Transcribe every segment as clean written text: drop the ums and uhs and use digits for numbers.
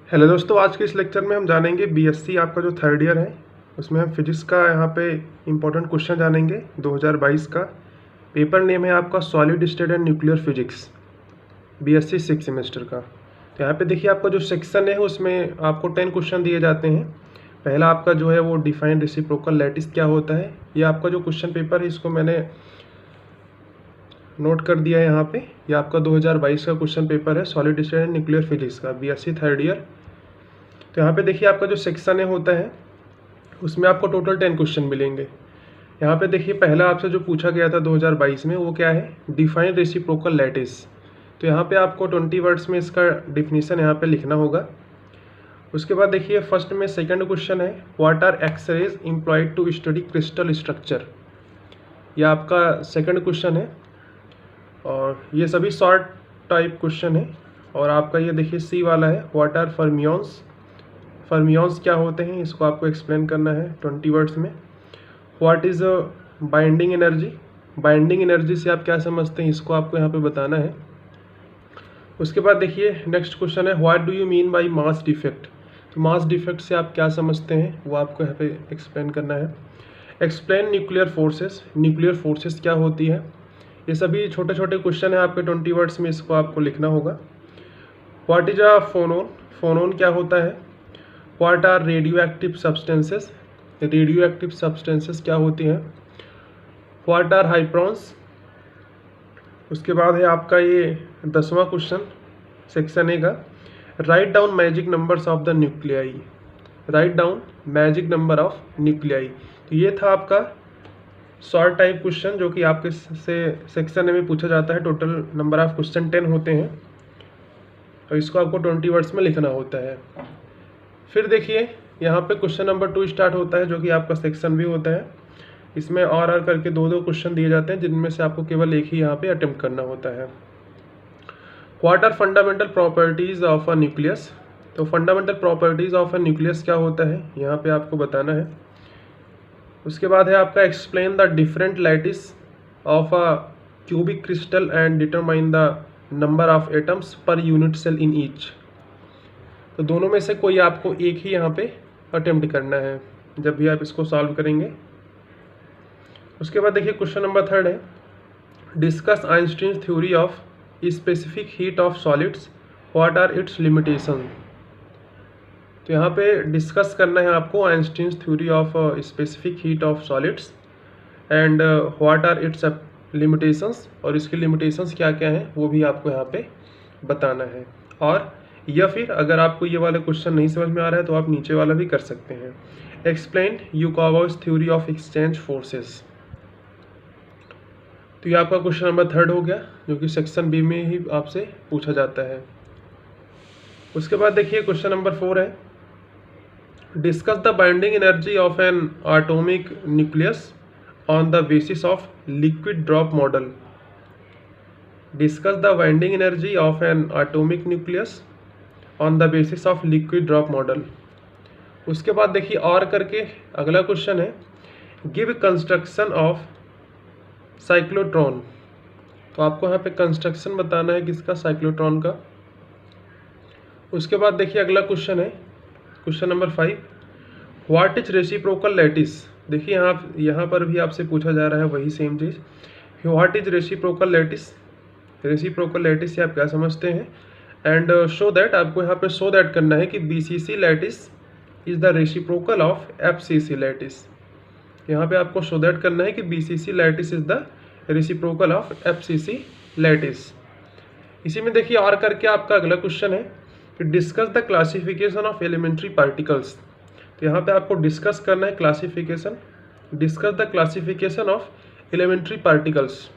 Hello दोस्तों, आज के इस लेक्चर में हम जानेंगे बीएससी आपका जो थर्ड ईयर है उसमें हम फिजिक्स का यहाँ पे इम्पोर्टेंट क्वेश्चन जानेंगे। 2022 का पेपर नेम है आपका solid state and nuclear physics, BSc 6 semester का। तो यहाँ पे देखिए आपका जो सेक्शन है उसमें आपको 10 क्वेश्चन दिए जाते हैं। पहला आपका जो है वो डिफाइन रेसिप्रोकल लैटिस क्या होता है, ये आपका जो क्वेश्चन पेपर है इसको मैंने नोट कर दिया है यहाँ पे। ये आपका 2022 का क्वेश्चन पेपर है solid state and nuclear physics का, बीएससी थर्ड ईयर। तो यहाँ पे देखिए आपका जो सेक्शन है होता है उसमें आपको टोटल 10 क्वेश्चन मिलेंगे। यहाँ पे देखिए पहला आपसे जो पूछा गया था 2022 में वो क्या है, डिफाइन रेसिप्रोकल लैटिस। तो यहाँ पे आपको 20 वर्ड्स में इसका डिफिनीशन यहाँ पे लिखना होगा। उसके बाद देखिए फर्स्ट में सेकंड क्वेश्चन है what are X-rays employed to study crystal structure, ये आपका सेकंड क्वेश्चन है और ये सभी शॉर्ट टाइप क्वेश्चन है। और आपका ये देखिए सी वाला है व्हाट आर फर्मियंस, फर्मियंस क्या होते हैं इसको आपको एक्सप्लेन करना है 20 वर्ड्स में। What is binding energy, binding energy से आप क्या समझते हैं इसको आपको यहाँ पे बताना है। उसके बाद देखिए नेक्स्ट क्वेश्चन है what do you mean by mass defect, तो मास डिफेक्ट से आप क्या समझते हैं वो आपको यहाँ पे एक्सप्लेन करना है। Explain nuclear forces, nuclear forces क्या होती है, ये सभी छोटे छोटे क्वेश्चन है आपके 20 वर्ड्स में, इसको आपको लिखना होगा। What is a phonon, phonon क्या होता है। What are radioactive substances, radioactive substances क्या होती हैं। What are hyperons. उसके बाद है आपका ये 10वां क्वेश्चन सेक्शन ए का, write down magic numbers of the nuclei, write down magic number of nuclei. तो ये था आपका शॉर्ट टाइप क्वेश्चन जो कि आपके से सेक्शन ए में पूछा जाता है। टोटल नंबर ऑफ क्वेश्चन 10 होते हैं और इसको आपको 20 वर्ड्स में लिखना होता है। फिर देखिए यहाँ पे क्वेश्चन नंबर 2 स्टार्ट होता है जो कि आपका सेक्शन भी होता है। इसमें और करके दो क्वेश्चन दिए जाते हैं जिनमें से आपको केवल एक ही यहाँ पे अटेम्प्ट करना होता है। What are fundamental properties of a nucleus, तो fundamental properties of a nucleus क्या होता है यहाँ पे आपको बताना है। उसके बाद है आपका explain the different lattice of a cubic crystal and determine the number of atoms per unit cell in each. तो दोनों में से कोई आपको एक ही यहाँ पे अटेम्प्ट करना है जब भी आप इसको सॉल्व करेंगे। उसके बाद देखिए क्वेश्चन नंबर 3 है discuss Einstein theory of specific heat of solids, what are its limitation. तो यहाँ पे डिस्कस करना है आपको Einstein theory of specific heat of solids and what are its limitations, और इसकी लिमिटेशंस क्या क्या हैं वो भी आपको यहाँ पे बताना है। और या फिर अगर आपको ये वाला क्वेश्चन नहीं समझ में आ रहा है तो आप नीचे वाला भी कर सकते हैं। Explain Yukawa's theory of exchange forces. तो ये आपका क्वेश्चन नंबर 3 हो गया जो कि सेक्शन बी में ही आपसे पूछा जाता है। उसके बाद देखिए क्वेश्चन नंबर 4 है discuss the binding energy of N atomic nucleus on the basis of liquid drop model, discuss the binding energy of N atomic nucleus on the basis of liquid drop model. उसके बाद देखिए और करके अगला question है give construction of cyclotron, तो आपको यहाँ पे कंस्ट्रक्शन बताना है किसका, साइक्लोट्रॉन का। उसके बाद देखिए अगला क्वेश्चन है question number 5 what is reciprocal lattice. देखिए यहाँ पर भी आपसे पूछा जा रहा है वही same cheese, what is reciprocal lattice, reciprocal lattice से आप क्या समझते हैं। एंड शो दैट, आपको यहाँ पे शो दैट करना है कि BCC lattice is the reciprocal of FCC lattice. यहाँ पे आपको शो दैट करना है कि BCC lattice is the reciprocal of FCC lattice. इसी में देखिए और करके आपका अगला क्वेश्चन है कि discuss the classification of elementary particles. तो यहाँ पे आपको डिस्कस करना है classification, discuss the classification of elementary particles.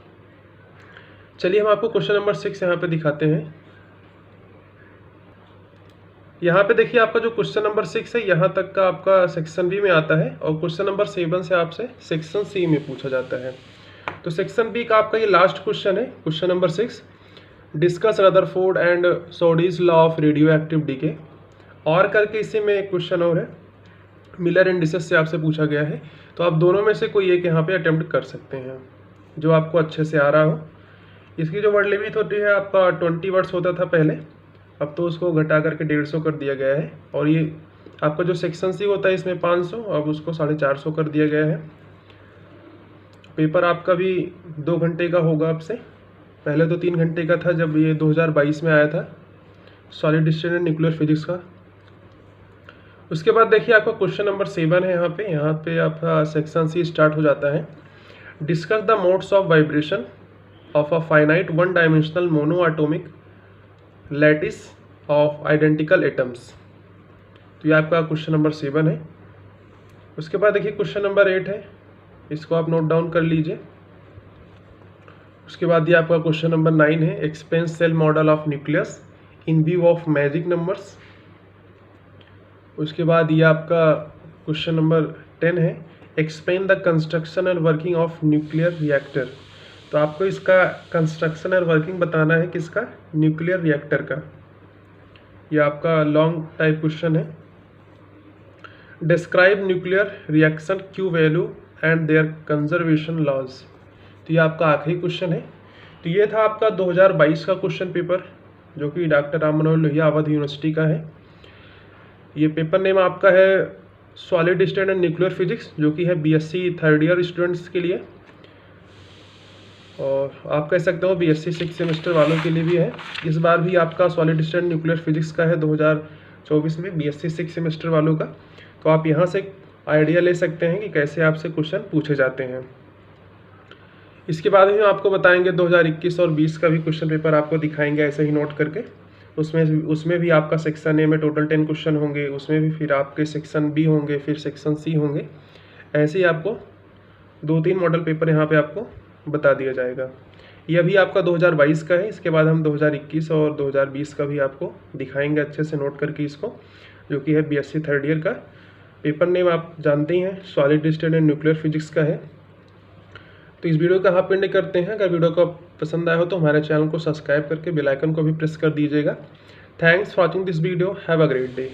चलिए हम आपको क्वेश्चन नंबर 6 यहाँ पे दिखाते हैं। यहाँ पे देखिए आपका जो क्वेश्चन नंबर 6 है यहाँ तक का आपका सेक्शन बी में आता है और क्वेश्चन नंबर 7 से आपसे सेक्शन सी में पूछा जाता है। तो सेक्शन बी का आपका ये लास्ट क्वेश्चन है question number 6 discuss Rutherford and Soddy's law of radioactive decay. और करके इसी में एक क्वेश्चन और है मिलर इंडिसेस से आपसे पूछा गया है। तो आप दोनों में से कोई एक यहाँ पे अटेम्प्ट कर सकते हैं जो आपको अच्छे से आ रहा हो। इसकी जो वर्ड लिमिट होती है आपका 20 वर्ड्स होता था पहले, अब तो उसको घटा करके 150 कर दिया गया है। और ये आपका जो सेक्शन सी होता है इसमें 500, अब उसको 450 कर दिया गया है। पेपर आपका भी 2 घंटे का होगा अब से, पहले तो 3 घंटे का था जब ये 2022 में आया था solid state and nuclear physics का। उसके बाद देखिए आपका क्वेश्चन नंबर 7 है। यहाँ पे आपका सेक्शन सी स्टार्ट हो जाता है। Discuss the modes of vibration of a finite 1 dimensional mono atomic lattice of identical atoms. तो ये आपका क्वेश्चन नंबर 7 है। उसके बाद देखिए क्वेश्चन नंबर 8 है, इसको आप नोट डाउन कर लीजिए। उसके बाद ये आपका क्वेश्चन नंबर 9 है, expand shell model of nucleus in view of magic numbers. उसके बाद ये आपका क्वेश्चन नंबर 10 है, explain the construction and working of nuclear reactor. तो आपको इसका कंस्ट्रक्शन और वर्किंग बताना है किसका, न्यूक्लियर रिएक्टर का। ये आपका लॉन्ग टाइप क्वेश्चन है। Describe nuclear reaction Q value and their conservation laws. तो ये आपका आखिरी क्वेश्चन है। तो ये था आपका 2022 का क्वेश्चन पेपर, जो कि डॉक्टर राम मनोहर लोहिया अवध यूनिवर्सिटी का है। ये पेपर नेम आपका है solid state and nuclear physics, जो कि है बीएससी 3rd ईयर स्टूडेंट्स के लिए, और आप कह सकते हो बीएससी 6 सेमेस्टर वालों के लिए भी है। इस बार भी आपका सॉलिड स्टेट न्यूक्लियर फिजिक्स का है 2024 में बीएससी 6 सेमेस्टर वालों का। तो आप यहाँ से आइडिया ले सकते हैं कि कैसे आपसे क्वेश्चन पूछे जाते हैं। इसके बाद भी हम आपको बताएंगे 2021 और 20 का भी क्वेश्चन पेपर आपको दिखाएंगे ऐसे ही नोट करके। उसमें भी आपका सेक्शन ए में टोटल 10 क्वेश्चन होंगे, उसमें भी फिर आपके सेक्शन बी होंगे, फिर सेक्शन सी होंगे। ऐसे ही आपको 2-3 मॉडल पेपर यहाँ पे आपको बता दिया जाएगा। ये अभी आपका 2022 का है। इसके बाद हम 2021 और 2020 का भी आपको दिखाएंगे अच्छे से नोट करके इसको, जो कि है बीएससी 3rd ईयर का। पेपर नेम आप जानते ही हैं, solid state and nuclear physics का है। तो इस वीडियो का यहाँ पे एंड करते हैं। अगर वीडियो को पसंद आया हो तो हमारे चैनल को सब्सक्राइब करके बेल आइकन को भी प्रेस कर दीजिएगा। Thanks for watching this video. Have a great day.